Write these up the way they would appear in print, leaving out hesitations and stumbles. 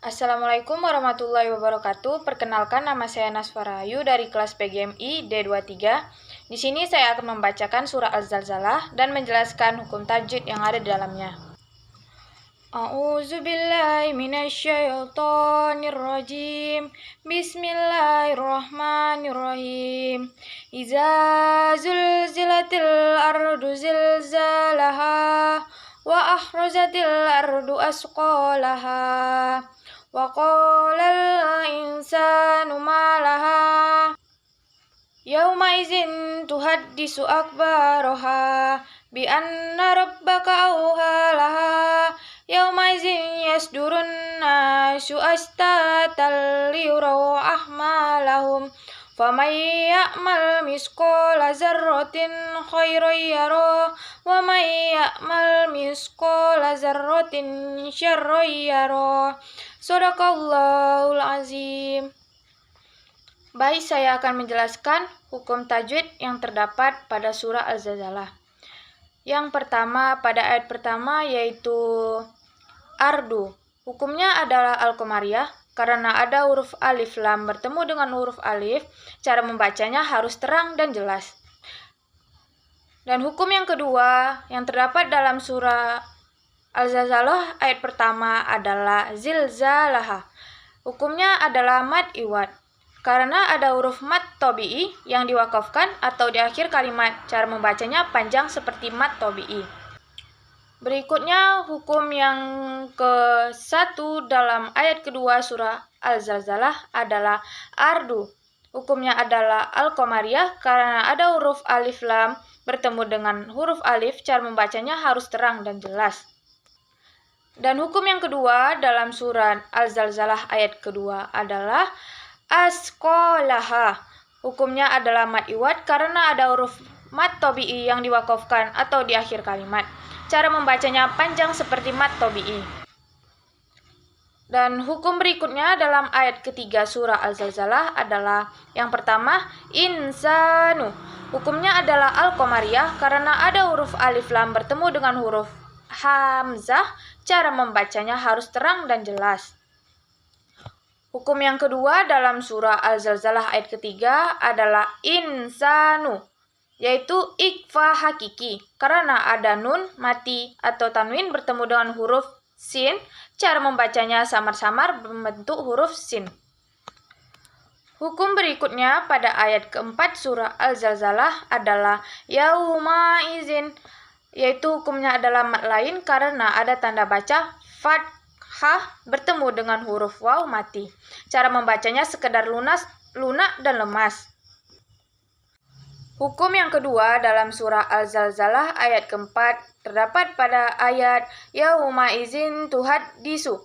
Assalamualaikum warahmatullahi wabarakatuh. Perkenalkan, nama saya Nasfa Rahayu dari kelas PGMI D23. Di sini saya akan membacakan surah Al-Zalzalah dan menjelaskan hukum tajwid yang ada di dalamnya. A'udzubillahi minasyaitonirrajim. Bismillahirrahmanirrahim. Iza zulzilatil ardu zilzalaha wa akhrajatil ardu asqalaha wa qalal insanu ma laha yauma izin tuhaddisu akbaraha bi anna rabbaka awhalaha yauma izin yasdurun nasu astatal liyuraw ahmalahum faman ya'mal misqala zarratin khairan yarah wa man ya'mal misqala zarratin syarran yarah. Shadaqallahul azim. Baik, saya akan menjelaskan hukum tajwid yang terdapat pada surah Al-Zalzalah. Yang pertama, pada ayat pertama yaitu ardu. Hukumnya adalah al-qamariyah karena ada huruf alif lam bertemu dengan huruf alif, cara membacanya harus terang dan jelas. Dan hukum yang kedua yang terdapat dalam surah Al-Zalzalah ayat pertama adalah zilzalaha. Hukumnya adalah mad iwad karena ada huruf mad tabi'i yang diwakafkan atau di akhir kalimat, cara membacanya panjang seperti mad tabi'i. Berikutnya hukum yang ke-1 dalam ayat kedua surah Al-Zalzalah adalah ardu. Hukumnya adalah al-qamariyah karena ada huruf alif lam bertemu dengan huruf alif, cara membacanya harus terang dan jelas. Dan hukum yang kedua dalam surat Al-Zalzalah ayat kedua adalah asqalaha. Hukumnya adalah mad iwad karena ada huruf mad tabi'i yang diwakafkan atau di akhir kalimat. Cara membacanya panjang seperti mad tabi'i. Dan hukum berikutnya dalam ayat ketiga surah Al-Zalzalah adalah yang pertama insanu. Hukumnya adalah al-qamariyah karena ada huruf alif lam bertemu dengan huruf hamzah, cara membacanya harus terang dan jelas. Hukum yang kedua dalam surah Al-Zalzalah ayat ketiga adalah insanu, yaitu ikhfa hakiki karena ada nun mati atau tanwin bertemu dengan huruf sin, cara membacanya samar-samar membentuk huruf sin. Hukum berikutnya pada ayat keempat surah Al-Zalzalah adalah yauma izin, yaitu hukumnya adalah mad lain karena ada tanda baca fathah bertemu dengan huruf waw mati. Cara membacanya sekedar lunak dan lemas. Hukum yang kedua dalam surah Al-Zalzalah ayat keempat terdapat pada ayat yauma izin tuhaddisu,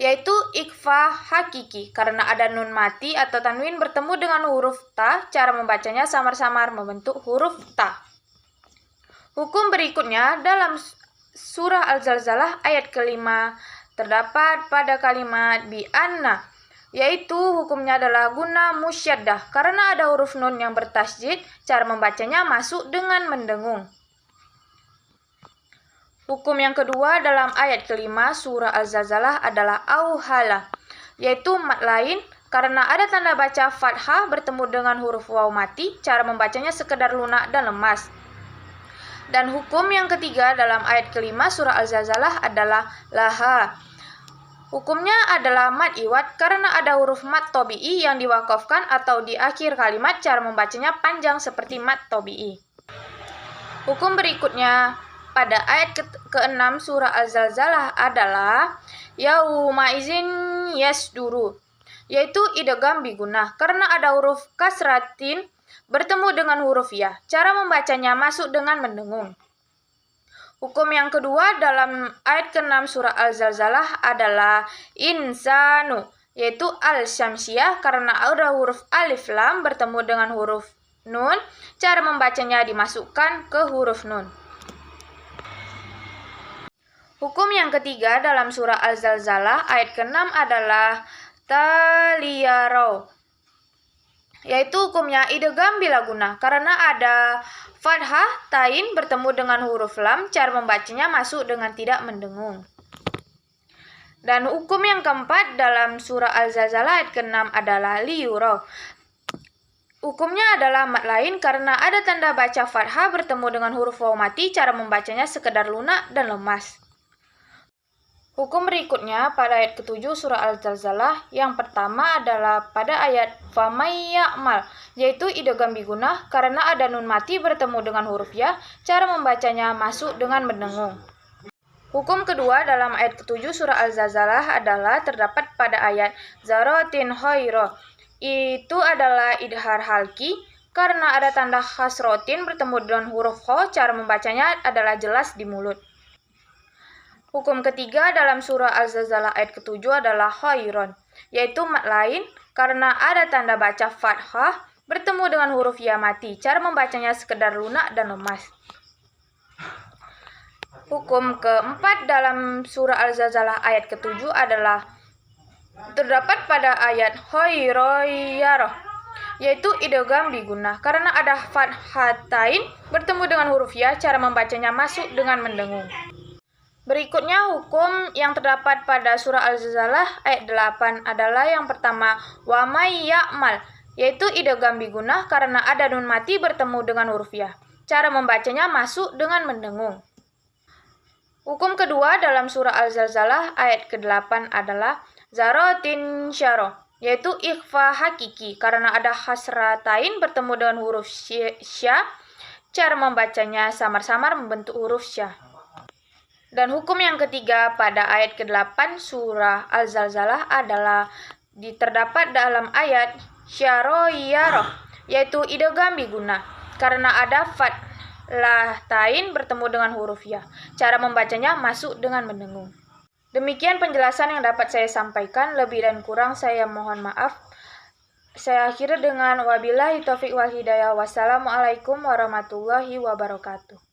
yaitu ikhfa hakiki karena ada nun mati atau tanwin bertemu dengan huruf ta, cara membacanya samar-samar membentuk huruf ta. Hukum berikutnya dalam surah Al-Zalzalah ayat kelima terdapat pada kalimat bi anna, yaitu hukumnya adalah guna musyaddah karena ada huruf nun yang bertasydid, cara membacanya masuk dengan mendengung. Hukum yang kedua dalam ayat kelima surah Al-Zalzalah adalah auhala, yaitu mad lain karena ada tanda baca fathah bertemu dengan huruf waw mati, cara membacanya sekedar lunak dan lemas. Dan hukum yang ketiga dalam ayat kelima surah Al-Zalzalah adalah laha. Hukumnya adalah mad iwad karena ada huruf mad tabi'i yang diwakafkan atau di akhir kalimat, cara membacanya panjang seperti mad tabi'i. Hukum berikutnya pada ayat ke-6 surah Al-Zalzalah adalah yauma izin yasduru, yaitu idgham bigunah karena ada huruf kasratin bertemu dengan huruf ya, cara membacanya masuk dengan mendengung. Hukum yang kedua dalam ayat ke-6 surah Al-Zalzalah adalah insanu, yaitu al-syamsiyah karena ada huruf alif lam bertemu dengan huruf nun, cara membacanya dimasukkan ke huruf nun. Hukum yang ketiga dalam surah Al-Zalzalah ayat ke-6 adalah taliyarau, yaitu hukumnya idgham bila guna karena ada fathah tain bertemu dengan huruf lam, cara membacanya masuk dengan tidak mendengung. Dan hukum yang keempat dalam surah Al-Zalzalah ayat ke-6 adalah liyuraw. Hukumnya adalah mat lain karena ada tanda baca fathah bertemu dengan huruf waw mati, cara membacanya sekedar lunak dan lemas. Hukum berikutnya pada ayat ke-7 surah Al-Zalzalah, yang pertama adalah pada ayat famay ya'mal, yaitu idgham bigunah karena ada nun mati bertemu dengan huruf ya, cara membacanya masuk dengan mendengung. Hukum kedua dalam ayat ke-7 surah Al-Zalzalah adalah terdapat pada ayat zarotin hoiro. Itu adalah idhar halki karena ada tanda khasrotin bertemu dengan huruf ho, cara membacanya adalah jelas di mulut. Hukum ketiga dalam surah Al-Zalzalah ayat ke-7 adalah hoiron, yaitu mat lain karena ada tanda baca fathah bertemu dengan huruf ya mati, cara membacanya sekedar lunak dan lemas. Hukum keempat dalam surah Al-Zalzalah ayat ke-7 adalah terdapat pada ayat hoiroyaroh, yaitu idgham bigunah karena ada fathatain bertemu dengan huruf ya, cara membacanya masuk dengan mendengung. Berikutnya hukum yang terdapat pada surah Al-Zalzalah ayat 8 adalah yang pertama wa may ya'mal, yaitu idgham bigunah karena ada nun mati bertemu dengan huruf ya, cara membacanya masuk dengan mendengung. Hukum kedua dalam surah Al-Zalzalah ayat ke-8 adalah zarotin syaro, yaitu ikhfa hakiki karena ada hasratain bertemu dengan huruf sya, cara membacanya samar-samar membentuk huruf sya. Dan hukum yang ketiga pada ayat ke-8 surah Al-Zalzalah adalah terdapat dalam ayat syaroyaroh, yaitu idgham bigunah karena ada fathatain bertemu dengan huruf ya, cara membacanya masuk dengan mendengung. Demikian penjelasan yang dapat saya sampaikan, lebih dan kurang saya mohon maaf. Saya akhiri dengan wabillahi taufiq wal hidayah. Wassalamualaikum warahmatullahi wabarakatuh.